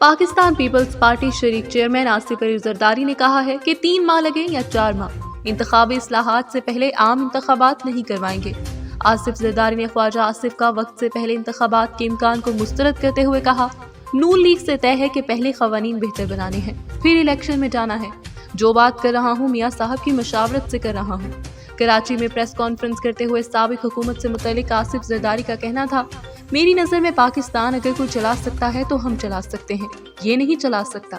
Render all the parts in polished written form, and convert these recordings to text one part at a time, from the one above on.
Pakistan peoples party शरीक chairman Asif Ali Zardari ने कहा है कि 3 माह लगे या 4 माह, इंतखाबी इस्लाहात से पहले आम इंतखाबात नहीं करवाएंगे। आसिफ जरदारी ने ख्वाजा आसिफ का वक्त से पहले इंतखाबात के इम्कान को मुस्तरद करते हुए कहा, नून लीग से तय है कि पहले खवानीन बेहतर बनाने हैं, फिर इलेक्शन में जाना है। जो बात कर रहा हूँ मियाँ साहब की मशावरत से कर रहा हूँ। कराची में प्रेस कॉन्फ्रेंस करते हुए साबिक हुकूमत से मुतल्लिक आसिफ जरदारी का कहना था, मेरी नज़र में पाकिस्तान अगर कोई चला सकता है तो हम चला सकते हैं, ये नहीं चला सकता।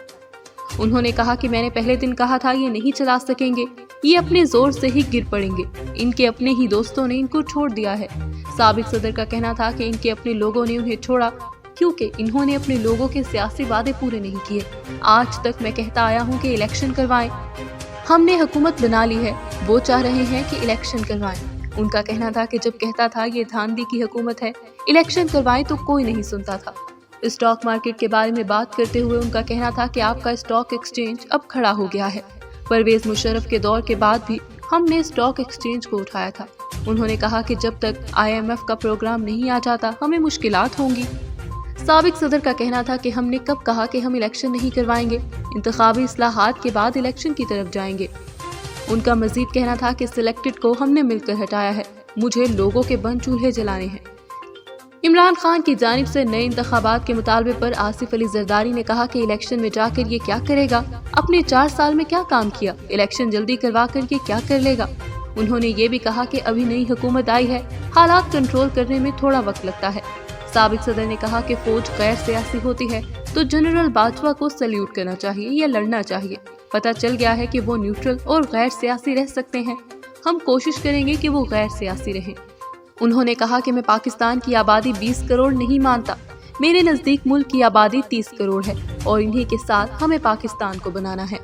उन्होंने कहा कि मैंने पहले दिन कहा था ये नहीं चला सकेंगे, ये अपने जोर से ही गिर पड़ेंगे, इनके अपने ही दोस्तों ने इनको छोड़ दिया है। साबिक सदर का कहना था कि इनके अपने लोगों ने उन्हें छोड़ा क्योंकि इन्होंने अपने लोगों के सियासी वादे पूरे नहीं किए। आज तक मैं कहता आया हूँ कि इलेक्शन करवाएं, हमने हुकूमत बना ली है, वो चाह रहे हैं कि इलेक्शन करवाएं। उनका कहना था कि जब कहता था ये धांधली की हुकूमत है, इलेक्शन करवाएं तो कोई नहीं सुनता था। स्टॉक मार्केट के बारे में बात करते हुए उनका कहना था कि आपका स्टॉक एक्सचेंज अब खड़ा हो गया है। परवेज मुशर्रफ के दौर के बाद भी हमने स्टॉक एक्सचेंज को उठाया था। उन्होंने कहा कि जब तक IMF का प्रोग्राम नहीं आ जाता हमें मुश्किलात होंगी। साबिक सदर का कहना था कि हमने कब कहा कि हम इलेक्शन नहीं करवाएंगे, इंतखाबी इस्लाहात के बाद इलेक्शन की तरफ जाएंगे। उनका मजीद कहना था कि सिलेक्टेड को हमने मिलकर हटाया है, मुझे लोगों के बंद चूल्हे जलाने हैं। इमरान खान की जानिब से नए इंतखाबात के मुतालबे पर आसिफ अली जरदारी ने कहा कि इलेक्शन में जाकर ये क्या करेगा, अपने 4 साल में क्या काम किया, इलेक्शन जल्दी करवा कर ये क्या कर लेगा। उन्होंने ये भी कहा कि अभी नई हुकूमत आई है, हालात कंट्रोल करने में थोड़ा वक्त लगता है। साबिक सदर ने कहा कि फौज गैर सियासी होती है तो जनरल बाजवा को सैल्यूट करना चाहिए या लड़ना चाहिए। पता चल गया है कि वो न्यूट्रल और गैर सियासी रह सकते हैं, हम कोशिश करेंगे कि वो गैर सियासी रहें। उन्होंने कहा कि मैं पाकिस्तान की आबादी 20 करोड़ नहीं मानता, मेरे नज़दीक मुल्क की आबादी 30 करोड़ है और इन्हीं के साथ हमें पाकिस्तान को बनाना है।